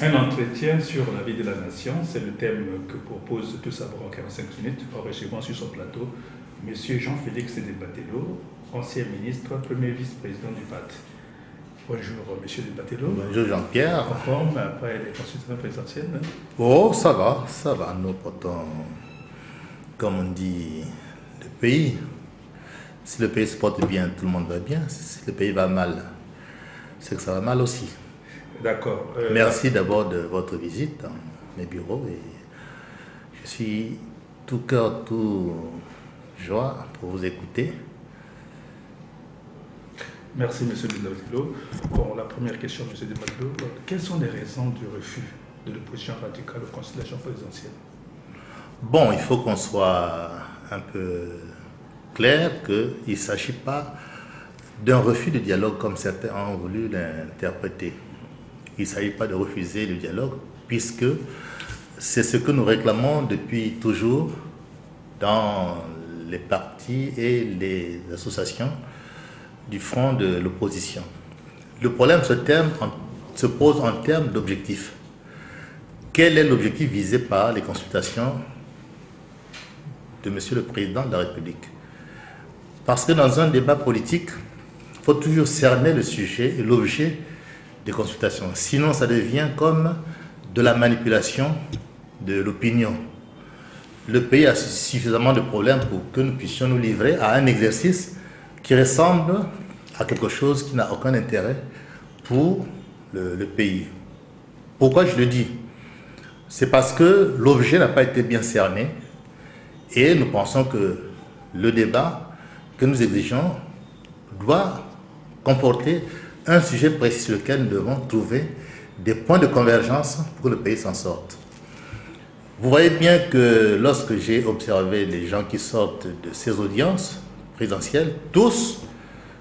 Un entretien sur la vie de la nation, c'est le thème que propose Tout savoir en 45 minutes. Nous recevons sur son plateau M. Jean-Félix Debatello, ancien ministre, premier vice-président du PAT. Bonjour M. Debatello. Bonjour Jean-Pierre. En forme après les consultations présidentielles? Oh, ça va. Nous portons, comme on dit, le pays. Si le pays se porte bien, tout le monde va bien. Si le pays va mal, c'est que ça va mal aussi. D'accord. Merci d'abord de votre visite dans mes bureaux. Et je suis tout cœur, tout joie pour vous écouter. Merci, M. Debatello. Bon, la première question, M. Debatello, quelles sont les raisons du refus de l'opposition radicale aux consultations présidentielles? Bon, il faut qu'on soit un peu clair qu'il ne s'agit pas d'un refus de dialogue comme certains ont voulu l'interpréter. Il ne s'agit pas de refuser le dialogue puisque c'est ce que nous réclamons depuis toujours dans les partis et les associations du front de l'opposition. Le problème se pose en termes d'objectifs. Quel est l'objectif visé par les consultations de M. le Président de la République? Parce que dans un débat politique, il faut toujours cerner le sujet et l'objet des consultations. Sinon, ça devient comme de la manipulation de l'opinion. Le pays a suffisamment de problèmes pour que nous puissions nous livrer à un exercice qui ressemble à quelque chose qui n'a aucun intérêt pour le pays. Pourquoi je le dis? C'est parce que l'objet n'a pas été bien cerné et nous pensons que le débat que nous exigeons doit comporter un sujet précis sur lequel nous devons trouver des points de convergence pour que le pays s'en sorte. Vous voyez bien que lorsque j'ai observé les gens qui sortent de ces audiences présidentielles, tous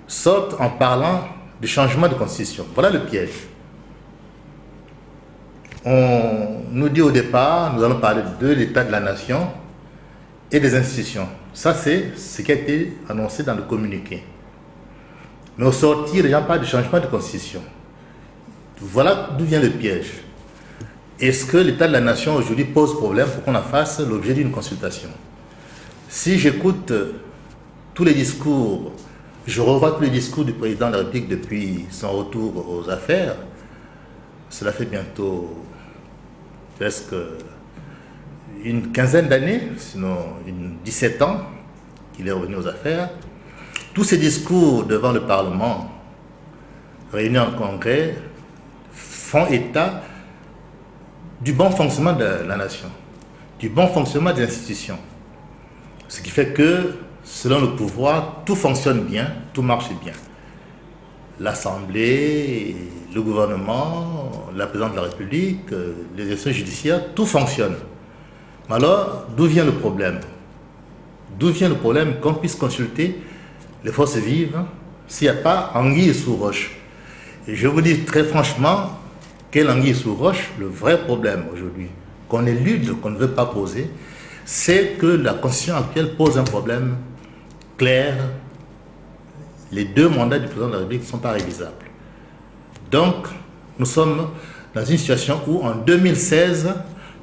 sortent en parlant du changement de constitution. Voilà le piège. On nous dit au départ, nous allons parler de l'état de la nation et des institutions. Ça, c'est ce qui a été annoncé dans le communiqué. Mais au sortir, les gens parlent du changement de constitution. Voilà d'où vient le piège. Est-ce que l'état de la nation aujourd'hui pose problème pour qu'on en fasse l'objet d'une consultation? Si j'écoute tous les discours, je revois tous les discours du président de la République depuis son retour aux affaires, cela fait bientôt presque une quinzaine d'années, sinon 17 ans qu'il est revenu aux affaires. Tous ces discours devant le Parlement, réunis en congrès, font état du bon fonctionnement de la nation, du bon fonctionnement des institutions. Ce qui fait que, selon le pouvoir, tout fonctionne bien, tout marche bien. L'Assemblée, le gouvernement, la présidente de la République, les institutions judiciaires, tout fonctionne. Mais alors, d'où vient le problème? D'où vient le problème qu'on puisse consulter les forces vives s'il n'y a pas anguille sous roche? Et je vous dis très franchement, quelle anguille sous roche? Le vrai problème aujourd'hui, qu'on élude, qu'on ne veut pas poser, c'est que la Constitution actuelle pose un problème clair. Les deux mandats du président de la République ne sont pas révisables. Donc, nous sommes dans une situation où, en 2016,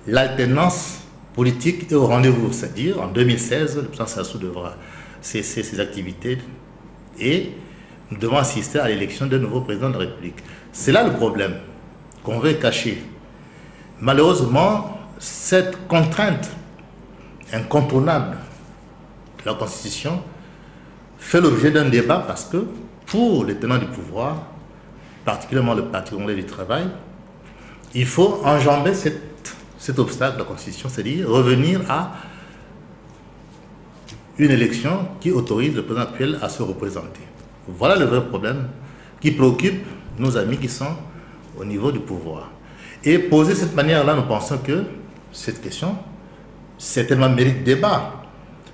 l'alternance politique est au rendez-vous. C'est-à-dire, en 2016, le président Sassou devra cesser ses activités et nous devons assister à l'élection d'un nouveau président de la République. C'est là le problème qu'on veut cacher. Malheureusement, cette contrainte incontournable de la Constitution fait l'objet d'un débat parce que pour les tenants du pouvoir, particulièrement le Parti congolais du travail, il faut enjamber cet obstacle de la Constitution, c'est-à-dire revenir à une élection qui autorise le président actuel à se représenter. Voilà le vrai problème qui préoccupe nos amis qui sont au niveau du pouvoir. Et posé de cette manière-là, nous pensons que cette question, certainement mérite débat.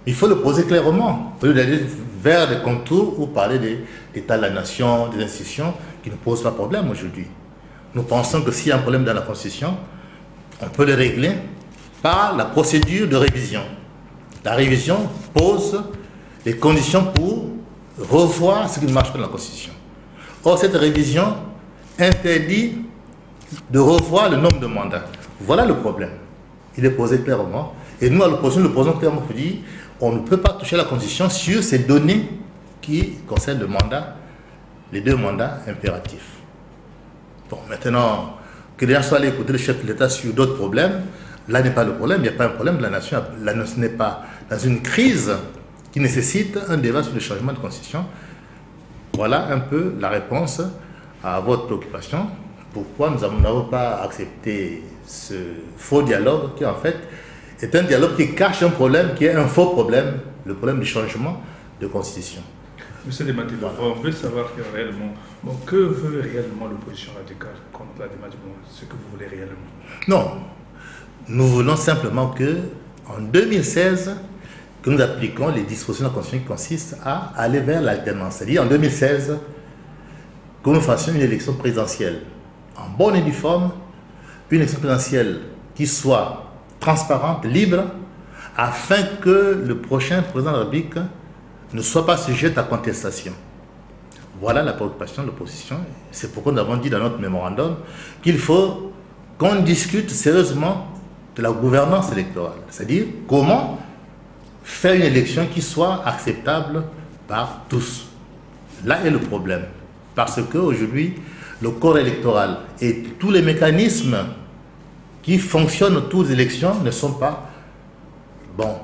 Il faut le poser clairement, au lieu d'aller vers des contours ou parler de l'état de la nation, des institutions qui ne posent pas problème aujourd'hui. Nous pensons que s'il y a un problème dans la Constitution, on peut le régler par la procédure de révision. La révision pose les conditions pour revoir ce qui ne marche pas dans la Constitution. Or, cette révision interdit de revoir le nombre de mandats. Voilà le problème. Il est posé clairement. Et nous, à l'opposition, nous posons clairement pour dire on ne peut pas toucher à la Constitution sur ces données qui concernent le mandat, les 2 mandats impératifs. Bon, maintenant, que les gens soient allés écouter le chef de l'État sur d'autres problèmes, là n'est pas le problème. Il n'y a pas un problème de la nation. La nation n'est pas dans une crise qui nécessite un débat sur le changement de Constitution. Voilà un peu la réponse à votre préoccupation. Pourquoi nous n'avons pas accepté ce faux dialogue qui, en fait, est un dialogue qui cache un problème qui est un faux problème, le problème du changement de Constitution. Monsieur Desbatelor, on veut savoir réellement, que veut réellement l'opposition radicale contre la démarche, ce que vous voulez réellement? Non, nous voulons simplement que, en 2016, que nous appliquons les dispositions de la Constitution qui consistent à aller vers l'alternance. C'est-à-dire, en 2016, que nous fassions une élection présidentielle en bonne et due forme, une élection présidentielle qui soit transparente, libre, afin que le prochain président de la République ne soit pas sujet à contestation. Voilà la préoccupation de l'opposition. C'est pourquoi nous avons dit dans notre mémorandum qu'il faut qu'on discute sérieusement de la gouvernance électorale. C'est-à-dire comment faire une élection qui soit acceptable par tous. Là est le problème. Parce qu'aujourd'hui, le corps électoral et tous les mécanismes qui fonctionnent autour des élections ne sont pas bons.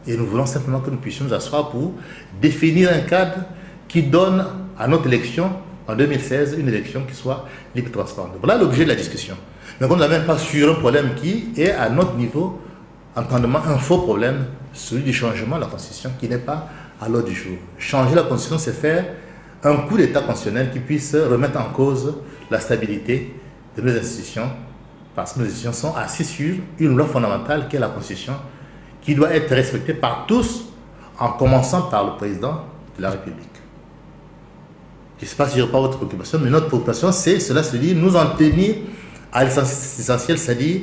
Et nous voulons simplement que nous puissions nous asseoir pour définir un cadre qui donne à notre élection, en 2016, une élection qui soit libre et transparente. Voilà l'objet de la discussion. Mais on n'a même pas sur un problème qui est à notre niveau, entendement, un faux problème, celui du changement de la Constitution, qui n'est pas à l'ordre du jour. Changer la Constitution, c'est faire un coup d'État constitutionnel qui puisse remettre en cause la stabilité de nos institutions, parce que nos institutions sont assises sur une loi fondamentale qui est la Constitution, qui doit être respectée par tous, en commençant par le président de la République. Je ne sais pas si je réponds à votre préoccupation, mais notre préoccupation, c'est, cela se dit, nous en tenir à l'essentiel, c'est-à-dire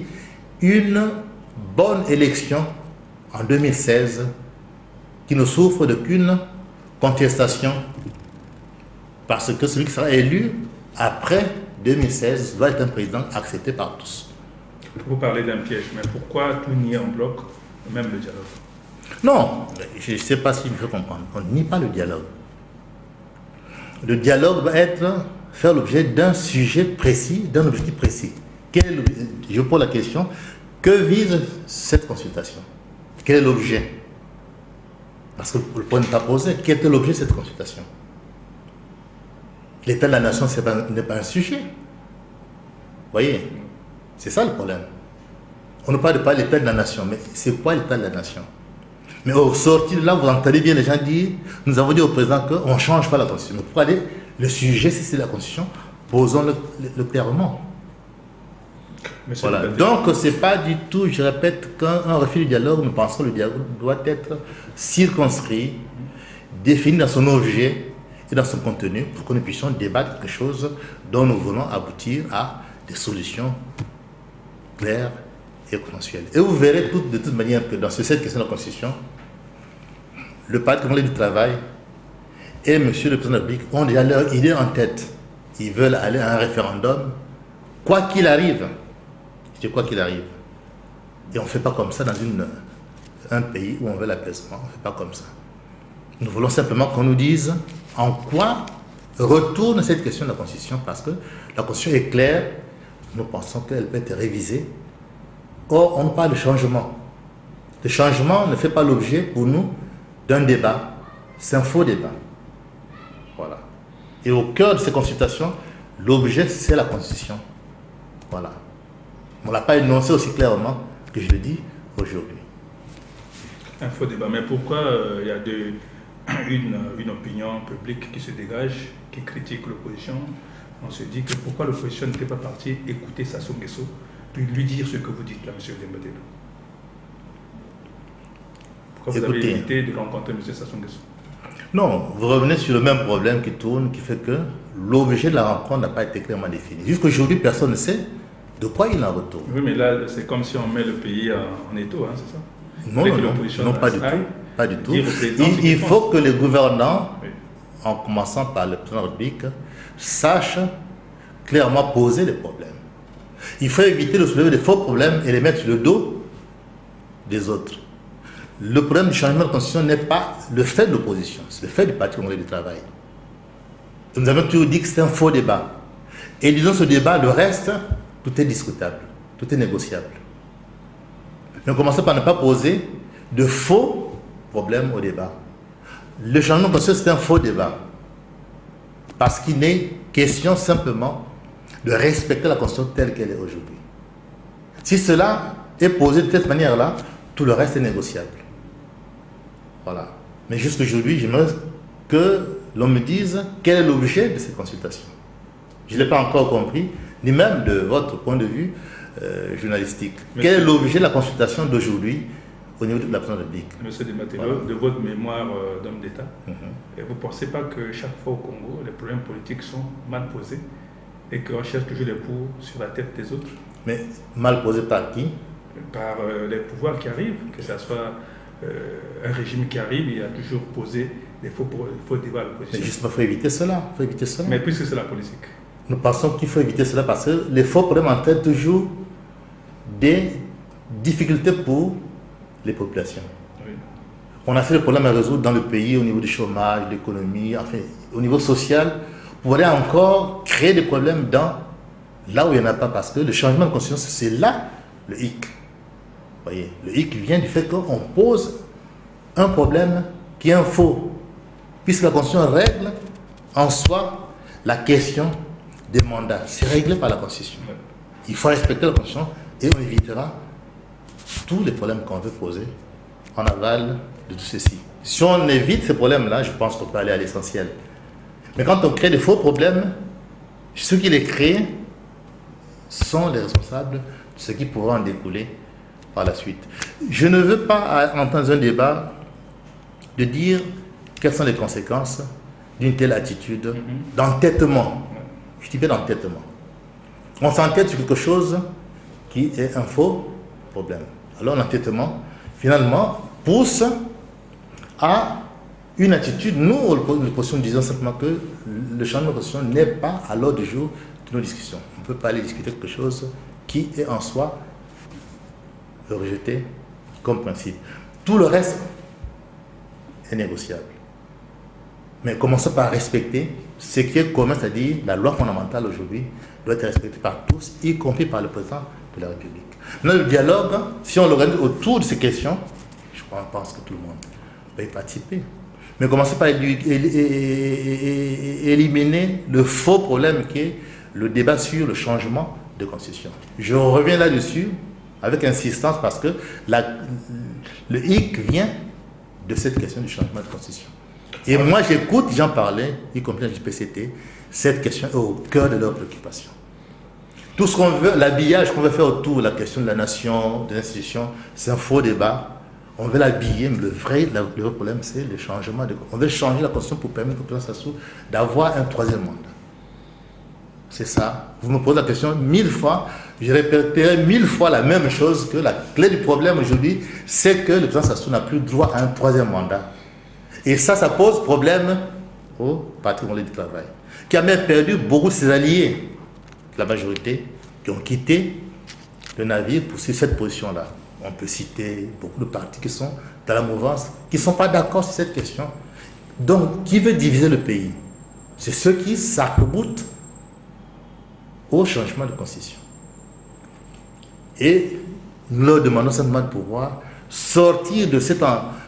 une bonne élection en 2016 qui ne souffre d'aucune contestation, parce que celui qui sera élu après 2016 doit être un président accepté par tous. Vous parlez d'un piège, mais pourquoi tout nier en bloc, même le dialogue? Non, je ne sais pas si je me fais comprendre. On nie pas le dialogue. Le dialogue doit faire l'objet d'un sujet précis, d'un objectif précis. Je pose la question, que vise cette consultation? Quel est l'objet? Parce que le point n'est pas posé. Quel est l'objet de cette consultation? L'état de la nation n'est pas un sujet. Vous voyez? C'est ça le problème. On ne parle pas de l'état de la nation, mais c'est quoi l'état de la nation? Mais au sortir de là, vous entendez bien les gens dire, nous avons dit au président qu'on ne change pas la Constitution. Mais pour aller, le sujet, si c'est la Constitution, posons-le clairement. Voilà. Donc, ce n'est pas du tout, je répète, qu'un refus du dialogue, nous pensons que le dialogue doit être circonscrit, défini dans son objet et dans son contenu, pour que nous puissions débattre quelque chose dont nous voulons aboutir à des solutions claires et consensuelles. Et vous verrez de toute manière que dans cette question de la Constitution, le Parti congolais du travail et Monsieur le Président de la République ont déjà leur idée en tête. Ils veulent aller à un référendum, quoi qu'il arrive. Je dis quoi qu'il arrive. Et on ne fait pas comme ça dans un pays où on veut l'apaisement. On ne fait pas comme ça. Nous voulons simplement qu'on nous dise en quoi retourne cette question de la Constitution, parce que la Constitution est claire, nous pensons qu'elle peut être révisée. Or, on parle de changement. Le changement ne fait pas l'objet pour nous d'un débat. C'est un faux débat. Voilà. Et au cœur de ces consultations, l'objet, c'est la Constitution. Voilà. On ne l'a pas énoncé aussi clairement que je le dis aujourd'hui. Un faux débat. Mais pourquoi il y a une opinion publique qui se dégage, qui critique l'opposition? On se dit que pourquoi l'opposition n'était pas partie écouter Sassou Nguesso, puis lui dire ce que vous dites là, M. Desbatelor? Pourquoi vous avez évité de rencontrer M. Sassou Nguesso? Non, vous revenez sur le même problème qui tourne, qui fait que l'objet de la rencontre n'a pas été clairement défini. Jusqu'aujourd'hui, personne ne sait de quoi il en retourne. Oui, mais là, c'est comme si on met le pays en étau, hein, c'est ça? Non, pas du tout. Pas du tout. Il faut que les gouvernants, oui, en commençant par le président de la République, sachent clairement poser les problèmes. Il faut éviter de soulever des faux problèmes et les mettre sur le dos des autres. Le problème du changement de constitution n'est pas le fait de l'opposition, c'est le fait du Parti congolais du travail. Nous avons toujours dit que c'est un faux débat. Et disons ce débat, le reste, tout est discutable, tout est négociable. Mais commençons par ne pas poser de faux problèmes au débat. Le changement de constitution, c'est un faux débat. Parce qu'il n'est question simplement de respecter la constitution telle qu'elle est aujourd'hui. Si cela est posé de cette manière-là, tout le reste est négociable. Voilà. Mais jusqu'aujourd'hui, j'aimerais que l'on me dise quel est l'objet de cette consultation. Je ne l'ai pas encore compris, ni même de votre point de vue journalistique. Quel est l'objet de la consultation d'aujourd'hui au niveau de la présidence de la République? Monsieur Desbatelos, de votre mémoire d'homme d'État, vous ne pensez pas que chaque fois au Congo, les problèmes politiques sont mal posés et qu'on cherche toujours les pour sur la tête des autres? Mais mal posés par qui? Par les pouvoirs qui arrivent, que ce soit un régime qui arrive, il a toujours posé des faux débats à l'opposition. Mais justement, il faut éviter cela. Faut éviter cela. Mais puisque c'est la politique. Nous pensons qu'il faut éviter cela parce que les faux problèmes entraînent toujours des difficultés pour les populations. Oui. On a fait le problème à résoudre dans le pays au niveau du chômage, de l'économie, enfin, au niveau social, pour aller encore créer des problèmes là où il n'y en a pas, parce que le changement de conscience, c'est là le hic. Vous voyez, le hic vient du fait qu'on pose un problème qui est un faux, puisque la Constitution règle en soi la question des mandats. C'est réglé par la Constitution. Il faut respecter la Constitution et on évitera tous les problèmes qu'on veut poser en aval de tout ceci. Si on évite ces problèmes-là, je pense qu'on peut aller à l'essentiel. Mais quand on crée des faux problèmes, ceux qui les créent sont les responsables de ce qui pourra en découler par la suite. Je ne veux pas entrer dans un débat de dire quelles sont les conséquences d'une telle attitude d'entêtement. Je dis bien d'entêtement. On s'entête sur quelque chose qui est un faux problème. Alors l'entêtement, finalement, pousse à une attitude. Nous, nous disons simplement que le changement de constitution n'est pas à l'ordre du jour de nos discussions. On ne peut pas aller discuter quelque chose qui est en soi rejeté comme principe. Tout le reste est négociable. Mais commençons par respecter ce qui est commun, c'est-à-dire la loi fondamentale aujourd'hui doit être respectée par tous, y compris par le président de la République. Maintenant, le dialogue, si on l'organise autour de ces questions, je pense que tout le monde va y participer. Mais commencez par éliminer le faux problème qui est le débat sur le changement de constitution. Je reviens là-dessus avec insistance parce que le hic vient de cette question du changement de constitution. Et moi, j'écoute, j'en parlais, y compris dans le JPCT, cette question est au cœur de leurs préoccupations. Tout ce qu'on veut, l'habillage qu'on veut faire autour de la question de la nation, des institutions, c'est un faux débat. On veut l'habiller, mais le vrai problème, c'est le changement. On veut changer la constitution pour permettre au président Sassou d'avoir un troisième mandat. C'est ça. Vous me posez la question 1000 fois, je répéterai 1000 fois la même chose, que la clé du problème aujourd'hui, c'est que le président Sassou n'a plus droit à un troisième mandat. Et ça pose problème au Parti congolais du travail, qui a même perdu beaucoup de ses alliés, la majorité, qui ont quitté le navire pour cette position-là. On peut citer beaucoup de partis qui sont dans la mouvance, qui ne sont pas d'accord sur cette question. Donc, qui veut diviser le pays? C'est ceux qui s'arc-boutent au changement de constitution. Et nous leur demandons simplement de pouvoir sortir de cet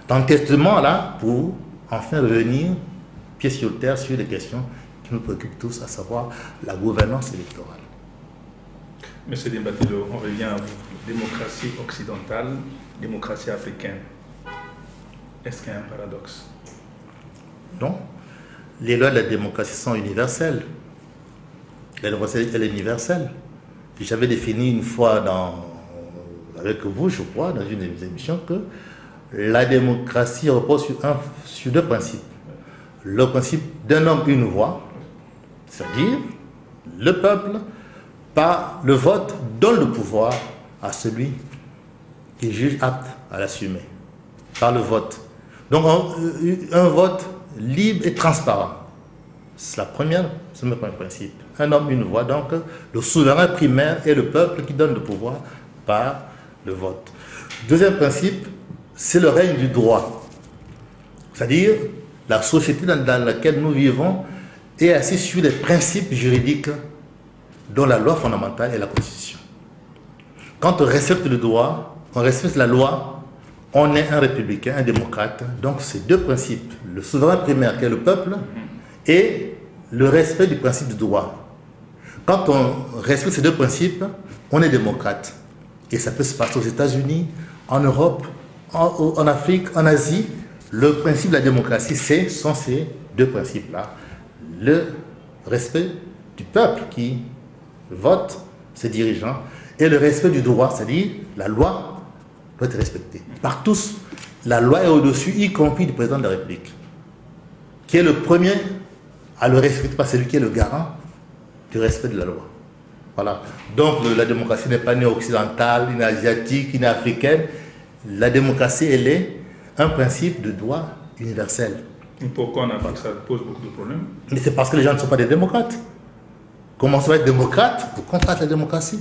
entêtement-là pour enfin revenir pied sur terre sur les questions qui nous préoccupent tous, à savoir la gouvernance électorale. Monsieur Desbatelos, on revient à vous. Démocratie occidentale, démocratie africaine. Est-ce qu'il y a un paradoxe? Non. Les lois de la démocratie sont universelles. La démocratie, elle est universelle. J'avais défini une fois avec vous, je crois, dans une de mes émissions, que la démocratie repose sur deux principes. Le principe d'un homme, une voix, c'est-à-dire le peuple, par le vote, donne le pouvoir à celui qui juge apte à l'assumer, par le vote. Donc un vote libre et transparent. C'est le premier principe. Un homme, une voix. Donc, le souverain primaire est le peuple qui donne le pouvoir par le vote. Deuxième principe, c'est le règne du droit. C'est-à-dire, la société dans laquelle nous vivons est assise sur les principes juridiques dont la loi fondamentale est la Constitution. Quand on respecte le droit, on respecte la loi, on est un républicain, un démocrate. Donc, ces deux principes, le souverain primaire qui est le peuple et le respect du principe du droit. Quand on respecte ces deux principes, on est démocrate. Et ça peut se passer aux États-Unis, en Europe, en Afrique, en Asie. Le principe de la démocratie, sont ces deux principes-là. Le respect du peuple qui vote ses dirigeants et le respect du droit, c'est-à-dire la loi doit être respectée par tous. La loi est au-dessus, y compris du président de la République, qui est le premier à le respecter, parce que c'est lui qui est le garant du respect de la loi. Voilà. Donc la démocratie n'est pas ni occidentale, ni asiatique, ni africaine. La démocratie, elle est un principe de droit universel. Et pourquoi en Afrique ça pose beaucoup de problèmes? Mais c'est parce que les gens ne sont pas des démocrates. Comment ça va être démocrate pour combattre la démocratie?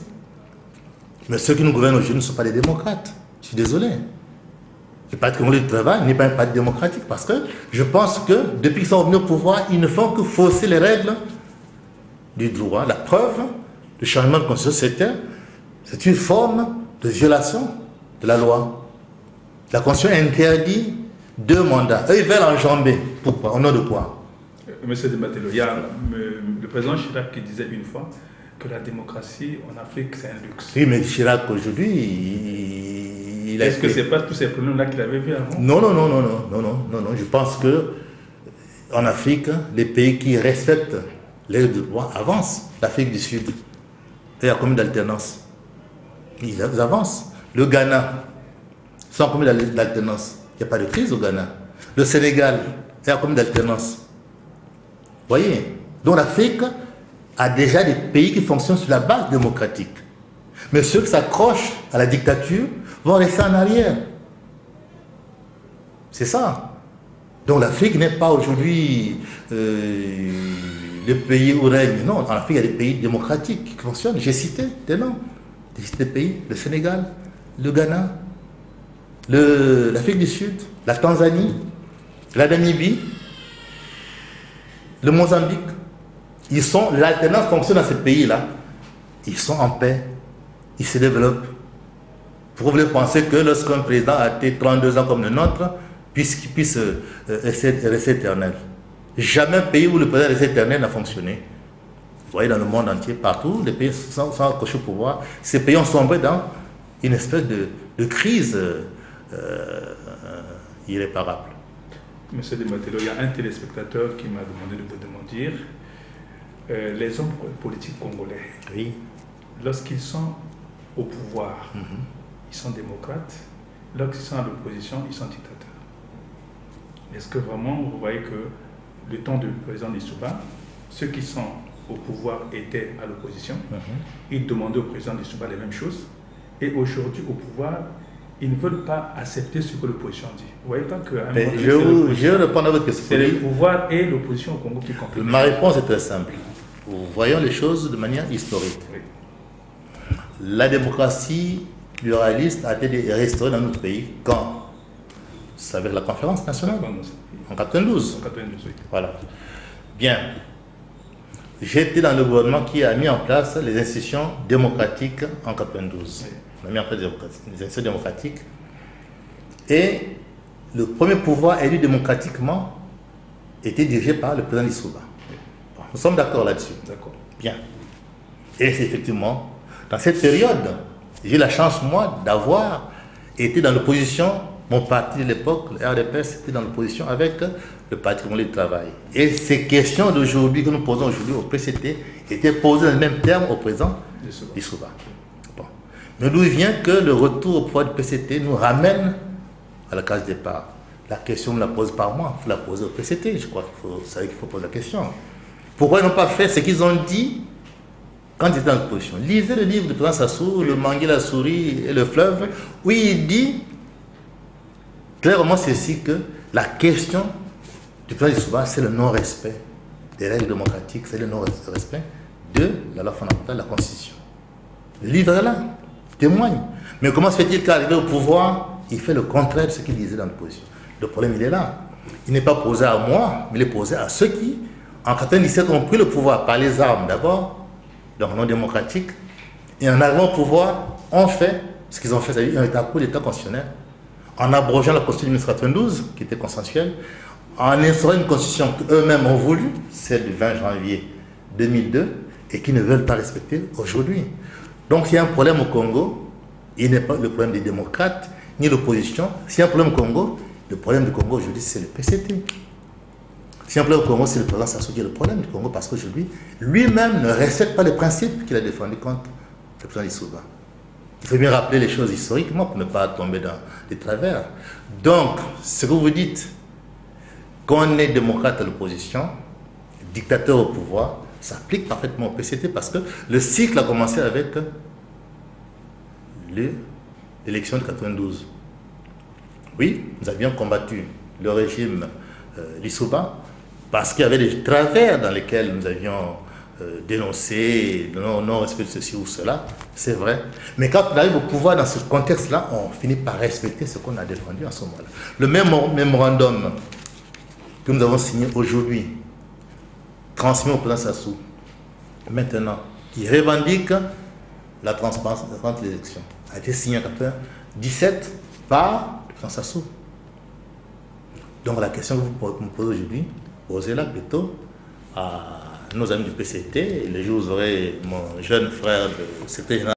Mais ceux qui nous gouvernent aujourd'hui ne sont pas des démocrates. Je suis désolé. Le Parti congolais du travail n'est pas un parti démocratique parce que je pense que depuis qu'ils sont venus au pouvoir, ils ne font que fausser les règles du droit. La preuve, le changement de constitution, c'est une forme de violation de la loi. La Constitution interdit 2 mandats. Eux, ils veulent enjamber. Pourquoi? Au nom de quoi? Monsieur Debatelo, il y a le président Chirac qui disait une fois que la démocratie en Afrique, c'est un luxe. Oui, mais Chirac, aujourd'hui, Est-ce que ce n'est pas tous ces problèmes-là qu'il avait vu avant? Non. Je pense que en Afrique, les pays qui respectent les droits avancent. L'Afrique du Sud, il y a combien d'alternance? Ils avancent. Le Ghana, sans combien d'alternance? Il n'y a pas de crise au Ghana. Le Sénégal, il y a combien d'alternance? Vous voyez? Donc l'Afrique a déjà des pays qui fonctionnent sur la base démocratique. Mais ceux qui s'accrochent à la dictature vont rester en arrière. C'est ça. Donc l'Afrique n'est pas aujourd'hui le pays où règne. Non, en Afrique, il y a des pays démocratiques qui fonctionnent. J'ai cité des noms. J'ai cité des pays, le Sénégal, le Ghana, l'Afrique du Sud, la Tanzanie, la Namibie, le Mozambique. L'alternance fonctionne dans ces pays-là. Ils sont en paix. Ils se développent. Vous voulez penser que lorsqu'un président a été 32 ans comme le nôtre, puisse rester éternel. Jamais un pays où le président reste éternel n'a fonctionné. Vous voyez, dans le monde entier, partout, les pays sont accrochés au pouvoir. Ces pays ont sombré dans une espèce de crise irréparable. Monsieur Debatelo, il y a un téléspectateur qui m'a demandé de vous demander les hommes politiques congolais, oui, lorsqu'ils sont au pouvoir, ils sont démocrates, lorsqu'ils sont à l'opposition, ils sont dictateurs. Est-ce que vraiment vous voyez que le temps du président Lissouba, ceux qui sont au pouvoir étaient à l'opposition, ils demandaient au président Lissouba les mêmes choses, et aujourd'hui au pouvoir, ils ne veulent pas accepter ce que l'opposition dit. Vous voyez pas que je réponds à votre question. C'est le pouvoir et l'opposition au Congo qui compliquent. Ma réponse est très simple. Voyons les choses de manière historique. Oui. La démocratie pluraliste a été restaurée dans notre pays quand? C'est avec la conférence nationale en 92. En 92, oui. Voilà. Bien. J'étais dans le gouvernement qui a mis en place les institutions démocratiques en 92. Oui. On a mis en place les institutions démocratiques. Et le premier pouvoir élu démocratiquement était dirigé par le président Lissouba. Bon, nous sommes d'accord là-dessus. D'accord. Bien. Et c'est effectivement, dans cette période, j'ai eu la chance, moi, d'avoir été dans l'opposition. Mon parti de l'époque, le RDPS, était dans l'opposition avec le Parti congolais du travail. Et ces questions d'aujourd'hui que nous posons aujourd'hui au PCT étaient posées dans le même terme au président Lissouba. Bon. Mais d'où vient que le retour au pouvoir du PCT nous ramène à la case départ? La question ne la pose pas moi, il faut la poser au PCT. Je crois qu'il faut poser la question. Pourquoi ils n'ont pas fait ce qu'ils ont dit quand ils étaient dans l'opposition? Lisez le livre de président Sassou, Le Manguier, la souris et le fleuve, où il dit clairement ceci, que la question du président Lissouba, c'est le non-respect des règles démocratiques, c'est le non-respect de la loi fondamentale, de la Constitution. Le livre est là, témoigne. Mais comment se fait-il qu'arrivé au pouvoir, il fait le contraire de ce qu'il disait dans l'opposition? Le problème, il est là. Il n'est pas posé à moi, mais il est posé à ceux qui, en 1997, ont pris le pouvoir par les armes d'abord, donc non démocratique, et en arrivant au pouvoir, ont fait ce qu'ils ont fait, c'est-à-dire un coup d'État constitutionnel, en abrogeant la Constitution de 1992, qui était consensuelle, en instaurant une Constitution qu'eux-mêmes ont voulu, celle du 20 janvier 2002, et qui ne veulent pas respecter aujourd'hui. Donc s'il y a un problème au Congo, il n'est pas le problème des démocrates, ni l'opposition. S'il y a un problème au Congo, le problème du Congo aujourd'hui, c'est le PCT. S'il y a un problème au Congo, c'est le président Sassou qui est le problème du Congo, parce qu'aujourd'hui, lui-même ne respecte pas les principes qu'il a défendus contre le président Lissouba. Il faut bien rappeler les choses historiquement pour ne pas tomber dans des travers. Donc, ce que vous dites, qu'on est démocrate à l'opposition, dictateur au pouvoir, s'applique parfaitement au PCT parce que le cycle a commencé avec l'élection de 92. Oui, nous avions combattu le régime Lissouba parce qu'il y avait des travers dans lesquels nous avions dénoncé le non-respect de ceci ou cela, c'est vrai. Mais quand on arrive au pouvoir dans ce contexte-là, on finit par respecter ce qu'on a défendu à ce moment-là. Le même mémorandum que nous avons signé aujourd'hui, transmis au président Sassou, maintenant, qui revendique la transparence entre les élections, a été signé en 1997 par le président Sassou. Donc la question que vous me posez aujourd'hui, posez-la plutôt à nos amis du PCT. Et les jours où vous aurez mon jeune frère de secrétaire général